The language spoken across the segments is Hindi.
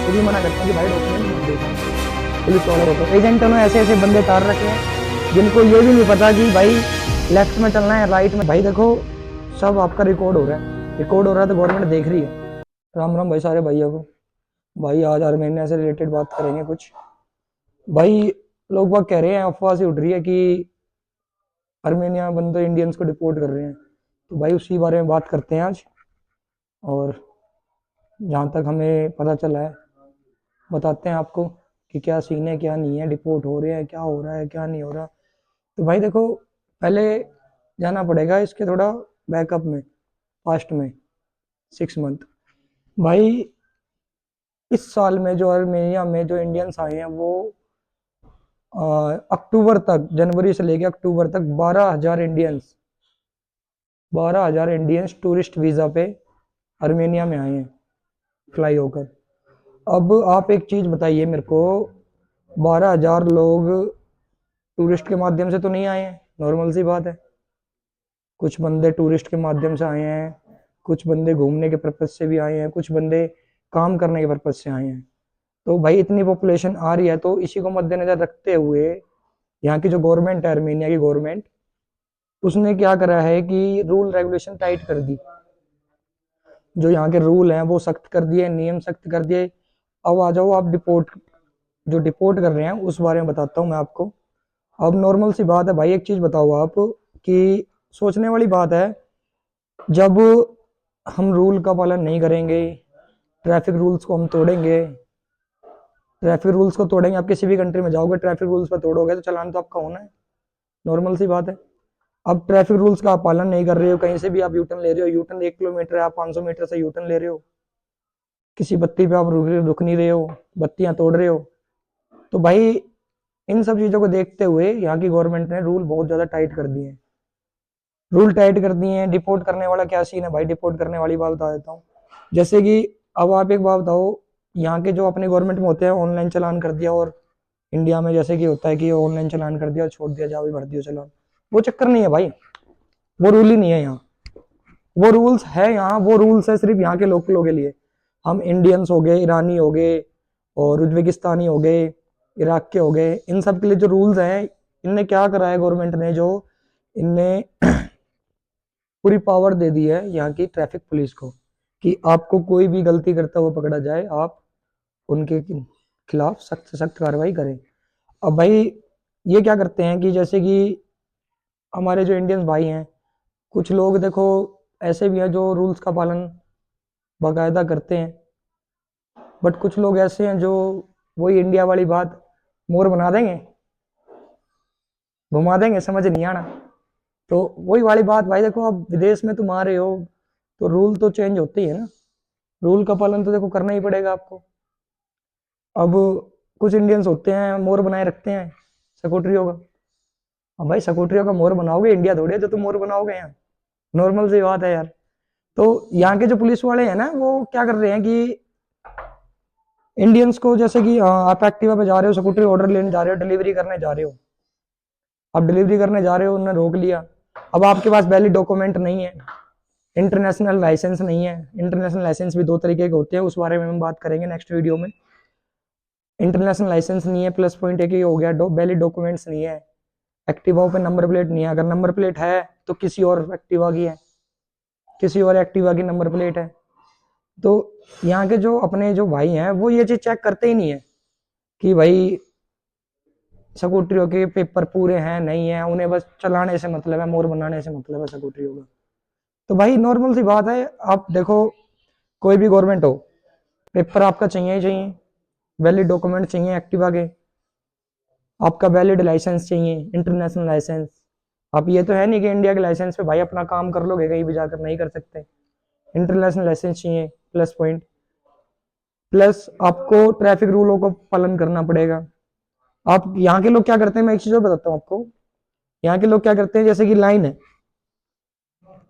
तो भी मना करते हैं कि भाई डॉक्यूमेंट मत देखो, पुलिस वाले होते हैं। एजेंटों ने ऐसे ऐसे बंदे तार रखे हैं जिनको ये भी नहीं पता कि भाई लेफ्ट में चलना है राइट में। भाई देखो सब आपका रिकॉर्ड हो रहा है, रिकॉर्ड हो रहा है तो गवर्नमेंट देख रही है। राम राम भाई सारे भैया को। भाई आज आर्मेनिया से रिलेटेड बात करेंगे कुछ। भाई लोग बाग कह रहे हैं, अफवाह से उठ रही है कि आर्मेनिया बंदे इंडियंस को डिपोर्ट कर रहे हैं, तो भाई उसी बारे में बात करते हैं आज। और जहाँ तक हमें पता चला है बताते हैं आपको कि क्या सीन है क्या नहीं है, डिपोर्ट हो रहे हैं, क्या हो रहा है क्या नहीं हो रहा। तो भाई देखो पहले जाना पड़ेगा इसके थोड़ा बैकअप में, पास्ट में 6 मंथ। भाई इस साल में जो आर्मेनिया में जो इंडियंस आए हैं वो अक्टूबर तक, जनवरी से लेकर अक्टूबर तक 12,000 इंडियंस टूरिस्ट वीजा पे आर्मेनिया में आए हैं फ्लाई होकर। अब आप एक चीज बताइए मेरे को, 12,000 लोग टूरिस्ट के माध्यम से तो नहीं आए हैं, नॉर्मल सी बात है। कुछ बंदे टूरिस्ट के माध्यम से आए हैं, कुछ बंदे घूमने के पर्पज से भी आए हैं, कुछ बंदे काम करने के पर्पज से आए हैं। तो भाई इतनी पॉपुलेशन आ रही है, तो इसी को मद्देनजर रखते हुए यहाँ की जो गवर्नमेंट है, आर्मेनिया की गवर्नमेंट, उसने क्या करा है कि रूल रेगुलेशन टाइट कर दी। जो यहाँ के रूल हैं वो सख्त कर दिए, नियम सख्त कर दिए। अब आ जाओ आप डिपोर्ट, जो डिपोर्ट कर रहे हैं उस बारे में बताता हूँ मैं आपको। अब नॉर्मल सी बात है भाई, एक चीज बताओ आप कि सोचने वाली बात है, जब हम रूल का पालन नहीं करेंगे, ट्रैफिक रूल्स को हम तोड़ेंगे, ट्रैफिक रूल्स को तोड़ेंगे, आप किसी भी कंट्री में जाओगे ट्रैफिक रूल्स पर तोड़ोगे तो चालान तो आपका होना है, नॉर्मल सी बात है। अब ट्रैफिक रूल्स का आप पालन नहीं कर रहे हो, कहीं से भी आप यूटर्न ले रहे हो, यूटर्न 1 किलोमीटर है, आप 500 मीटर से यूटर्न ले रहे हो, किसी बत्ती पे आप रुक नहीं रहे हो, बत्तियां तोड़ रहे हो, तो भाई इन सब चीजों को देखते हुए यहाँ की गवर्नमेंट ने रूल बहुत ज्यादा टाइट कर दिए हैं। रूल टाइट कर दिए हैं। डिपोर्ट करने वाला क्या सीन है भाई, डिपोर्ट करने वाली बात बता देता हूँ। जैसे कि अब आप एक बात बताओ, यहाँ के जो अपने गवर्नमेंट में होते हैं ऑनलाइन चलान कर दिया, और इंडिया में जैसे कि होता है कि ऑनलाइन चलान कर दिया और छोड़ दिया, जाओ भी भर दियो चलान, वो चक्कर नहीं है भाई, वो रूल ही नहीं है यहाँ। वो रूल्स है यहाँ, वो रूल्स है सिर्फ यहाँ के लोकलों के लिए। हम इंडियंस हो गए, ईरानी हो गए, और उज्बेकिस्तानी हो गए, इराक के हो गए, इन सब के लिए जो रूल्स हैं, इनने क्या करा है गवर्नमेंट ने, जो इनने पूरी पावर दे दी है यहाँ की ट्रैफिक पुलिस को कि आपको कोई भी गलती करता हुआ पकड़ा जाए, आप उनके खिलाफ सख्त से सख्त कार्रवाई करें। अब भाई ये क्या करते हैं कि जैसे कि हमारे जो इंडियंस भाई हैं, कुछ लोग देखो ऐसे भी हैं जो रूल्स का पालन बाकायदा करते हैं, बट कुछ लोग ऐसे हैं जो वही इंडिया वाली बात मोर बना देंगे, घुमा देंगे, समझ नहीं आना। तो वही वाली बात भाई, देखो अब विदेश में तुम आ रहे हो तो रूल तो चेंज होते ही है ना, रूल का पालन तो देखो करना ही पड़ेगा आपको। अब कुछ इंडियंस होते हैं मोर बनाए रखते हैं सिक्योरिटियों का। अब भाई सिक्योरिटियों का मोर बनाओगे, इंडिया थोड़ी है जो तुम मोर बनाओगे यहाँ, नॉर्मल सी बात है यार। तो यहाँ के जो पुलिस वाले हैं ना, वो क्या कर रहे हैं कि इंडियंस को, जैसे कि आप एक्टिवा पे जा रहे हो, सिक्योरिटी ऑर्डर लेने जा रहे हो, डिलीवरी करने जा रहे हो, आप डिलीवरी करने जा रहे हो, उन्होंने रोक लिया। अब आपके पास वैलिड डॉक्यूमेंट नहीं है, इंटरनेशनल लाइसेंस नहीं है। इंटरनेशनल लाइसेंस भी 2 तरीके के होते हैं, उस बारे में हम बात करेंगे नेक्स्ट वीडियो में। इंटरनेशनल लाइसेंस नहीं है, प्लस पॉइंट एक ही हो गया, वैलिड डॉक्यूमेंट्स नहीं है, एक्टिवा पे नंबर प्लेट नहीं है। अगर नंबर प्लेट है तो किसी और एक्टिवा की है, किसी और एक्टिवा की नंबर प्लेट है। तो यहाँ के जो अपने जो भाई हैं वो ये चीज चेक करते ही नहीं है कि भाई स्कूटरियों के पेपर पूरे हैं नहीं है, उन्हें बस चलाने से मतलब है, मोर बनाने से मतलब है स्कूटरियों का। तो भाई नॉर्मल सी बात है, आप देखो कोई भी गवर्नमेंट हो, पेपर आपका चाहिए ही चाहिए, वैलिड डॉक्यूमेंट चाहिए एक्टिवा के, आपका वैलिड लाइसेंस चाहिए, इंटरनेशनल लाइसेंस। आप ये तो है नहीं कि इंडिया के लाइसेंस पे भाई अपना काम कर लोगे, कहीं भी जाकर नहीं कर सकते, इंटरनेशनल लाइसेंस चाहिए, प्लस पॉइंट। प्लस आपको ट्रैफिक रूलों को पालन करना पड़ेगा। आप यहाँ के लोग क्या करते हैं, मैं एक चीज और बताता हूँ आपको। यहाँ के लोग क्या करते हैं, जैसे कि लाइन है,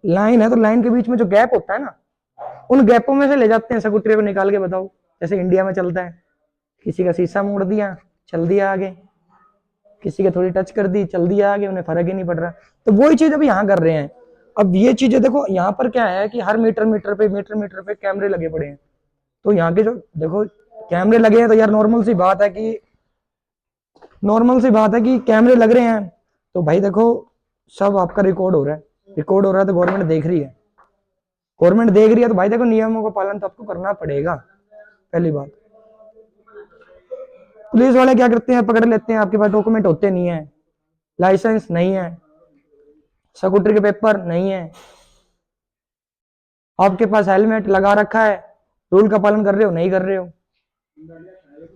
लाइन है तो लाइन के बीच में जो गैप होता है ना, उन गैपों में से ले जाते हैं स्कूटरी को निकाल के। बताओ जैसे इंडिया में चलता है, किसी का शीशा मोड़ दिया, चल दिया आगे, किसी के थोड़ी टच कर दी, चल दिया आगे, उन्हें फर्क ही नहीं पड़ रहा। तो वही चीज अभी यहाँ कर रहे हैं। अब ये चीजें देखो, यहाँ पर क्या है कि हर मीटर मीटर पे कैमरे लगे पड़े हैं। तो यहाँ के जो देखो कैमरे लगे हैं तो यार नॉर्मल सी बात है कि कैमरे लग रहे हैं तो भाई देखो सब आपका रिकॉर्ड हो रहा है, रिकॉर्ड हो रहा है तो गवर्नमेंट देख रही है, गवर्नमेंट देख रही है तो भाई देखो नियमों का पालन तो आपको करना पड़ेगा। पहली बात, पुलिस वाले क्या करते हैं, पकड़ लेते हैं, आपके पास डॉक्यूमेंट होते नहीं है, लाइसेंस नहीं है, स्कूटर के पेपर नहीं है, आपके पास हेलमेट लगा रखा है, रूल का पालन कर रहे हो नहीं कर रहे हो,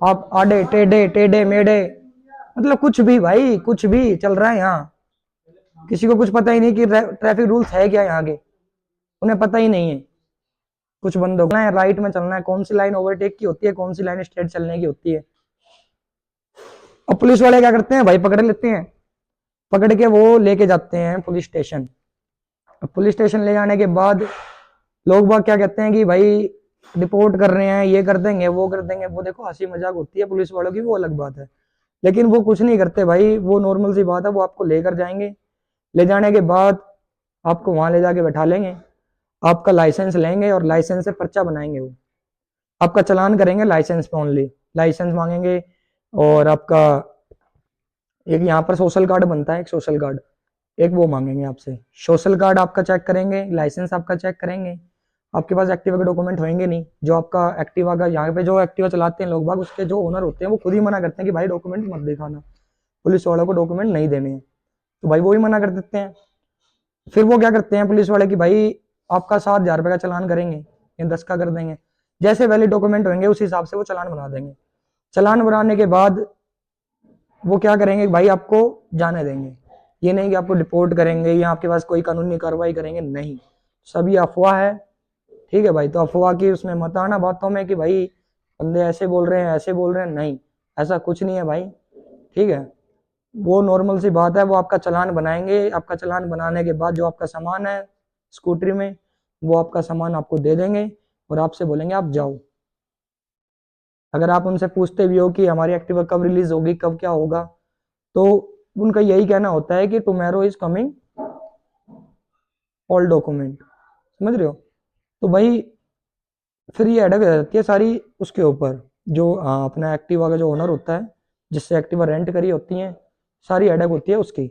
आप आड़े टेढ़े टेढ़े मेढ़े, मतलब कुछ भी भाई कुछ भी चल रहा है यहाँ। किसी को कुछ पता ही नहीं कि ट्रैफिक रूल्स है क्या यहाँ के, उन्हें पता ही नहीं है। कुछ बंदों को राइट में चलना है, कौन सी लाइन ओवरटेक की होती है, कौन सी लाइन स्ट्रेट चलने की होती है। और पुलिस वाले क्या करते हैं भाई, पकड़ लेते हैं, पकड़ के वो लेके जाते हैं पुलिस स्टेशन। पुलिस स्टेशन ले जाने के बाद लोग बाग क्या कहते हैं कि भाई रिपोर्ट कर रहे हैं, ये कर देंगे वो कर देंगे, वो देखो हंसी मजाक होती है पुलिस वालों की, वो अलग बात है, लेकिन वो कुछ नहीं करते भाई, वो नॉर्मल सी बात है, वो आपको लेकर जाएंगे, ले जाने के बाद आपको वहां ले जाके बैठा लेंगे, आपका लाइसेंस लेंगे और लाइसेंस से पर्चा बनाएंगे, वो आपका चालान करेंगे लाइसेंस पे ओनली, लाइसेंस मांगेंगे। और आपका एक यहाँ पर सोशल कार्ड बनता है, एक सोशल कार्ड, एक वो मांगेंगे आपसे, सोशल कार्ड आपका चेक करेंगे, लाइसेंस आपका चेक करेंगे। आपके पास एक्टिवा के डॉक्यूमेंट होंगे नहीं, जो आपका एक्टिवा का यहाँ पे जो एक्टिवा चलाते हैं लोग बाग, उसके जो ओनर होते हैं वो खुद ही मना करते हैं कि भाई डॉक्यूमेंट मत दिखाना, पुलिस वालों को डॉक्यूमेंट नहीं देने हैं, तो भाई वो ही मना कर देते हैं। फिर वो क्या करते हैं पुलिस वाले कि भाई आपका 7,000 रुपये का चालान करेंगे या 10 का कर देंगे, जैसे वैलिड डॉक्यूमेंट होंगे उस हिसाब से वो चालान बना देंगे। चालान बनाने के बाद वो क्या करेंगे भाई, आपको जाने देंगे, ये नहीं कि आपको डिपोर्ट करेंगे या आपके पास कोई कानूनी कार्रवाई करेंगे, नहीं, सभी अफवाह है। ठीक है भाई, तो अफवाह की उसमें मत आना बातों में कि भाई बंदे ऐसे बोल रहे हैं ऐसे बोल रहे हैं, नहीं, ऐसा कुछ नहीं है भाई। ठीक है, वो नॉर्मल सी बात है, वो आपका चालान बनाएंगे, आपका चालान बनाने के बाद जो आपका सामान है स्कूटरी में, वो आपका सामान आपको दे देंगे और आपसे बोलेंगे आप जाओ। अगर आप उनसे पूछते भी हो कि हमारी एक्टिवा कब रिलीज होगी, कब क्या होगा, तो उनका यही कहना होता है कि tomorrow is coming all document, समझ रहे हो। तो भाई फिर ये अटक जाती है सारी उसके ऊपर, जो अपना एक्टिवा का जो ओनर होता है, जिससे एक्टिवा रेंट करी होती है, सारी अटक होती है उसकी,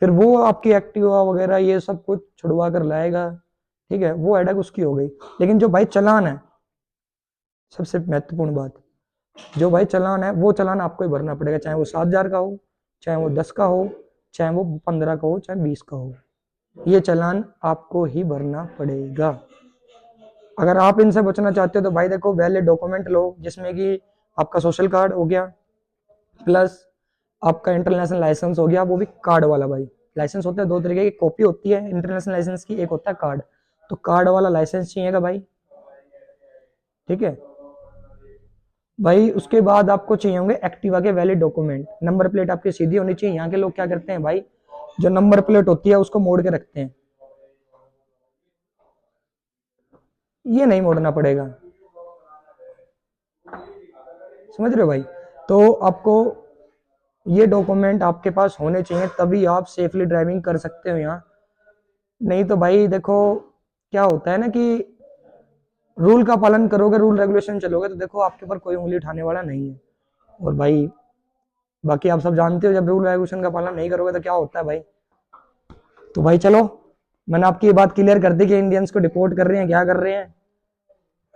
फिर वो आपकी एक्टिवा वगैरह ये सब कुछ छुड़वा कर लाएगा। ठीक है, वो अटक उसकी हो गई। लेकिन जो भाई चालान है, सबसे महत्वपूर्ण बात, जो भाई चालान है वो चालान आपको ही भरना पड़ेगा, चाहे वो 7,000 का हो, चाहे वो 10 का हो, चाहे वो 15 का हो, चाहे 20 का हो, ये चालान आपको ही भरना पड़ेगा। अगर आप इनसे बचना चाहते हो तो भाई देखो वैलिड डॉक्यूमेंट लो, जिसमें कि आपका सोशल कार्ड हो गया, प्लस आपका इंटरनेशनल लाइसेंस हो गया, वो भी कार्ड वाला। भाई लाइसेंस होता है दो तरीके की, कॉपी होती है इंटरनेशनल लाइसेंस की, एक होता है कार्ड, तो कार्ड वाला लाइसेंस चाहिएगा भाई। ठीक है भाई, उसके बाद आपको चाहिए होंगे एक्टिवा के वैलिड डॉक्यूमेंट, नंबर प्लेट आपकी सीधी होनी चाहिए। यहाँ के लोग क्या करते हैं भाई, जो नंबर प्लेट होती है उसको मोड़ के रखते हैं, ये नहीं मोड़ना पड़ेगा, समझ रहे हो भाई। तो आपको ये डॉक्यूमेंट आपके पास होने चाहिए, तभी आप सेफली ड्राइविंग कर सकते हो यहाँ। नहीं तो भाई देखो क्या होता है ना कि रूल का पालन करोगे, रूल रेगुलेशन चलोगे, तो देखो आपके ऊपर कोई उंगली उठाने वाला नहीं है। और भाई बाकी आप सब जानते हो, जब रूल रेगुलेशन का पालन नहीं करोगे तो क्या होता है भाई। तो भाई चलो, मैंने आपकी ये बात क्लियर कर दी कि इंडियंस को डिपोर्ट कर रहे हैं, क्या कर रहे हैं,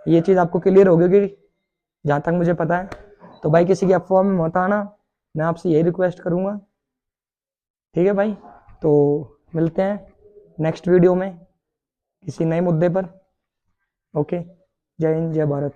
ये चीज़ आपको क्लियर हो गई जहाँ तक मुझे पता है। तो भाई किसी की अफवाह में मत आना, मैं आपसे यही रिक्वेस्ट करूँगा। ठीक है भाई, तो मिलते हैं नेक्स्ट वीडियो में किसी नए मुद्दे पर। ओके, जय हिंद जय भारत।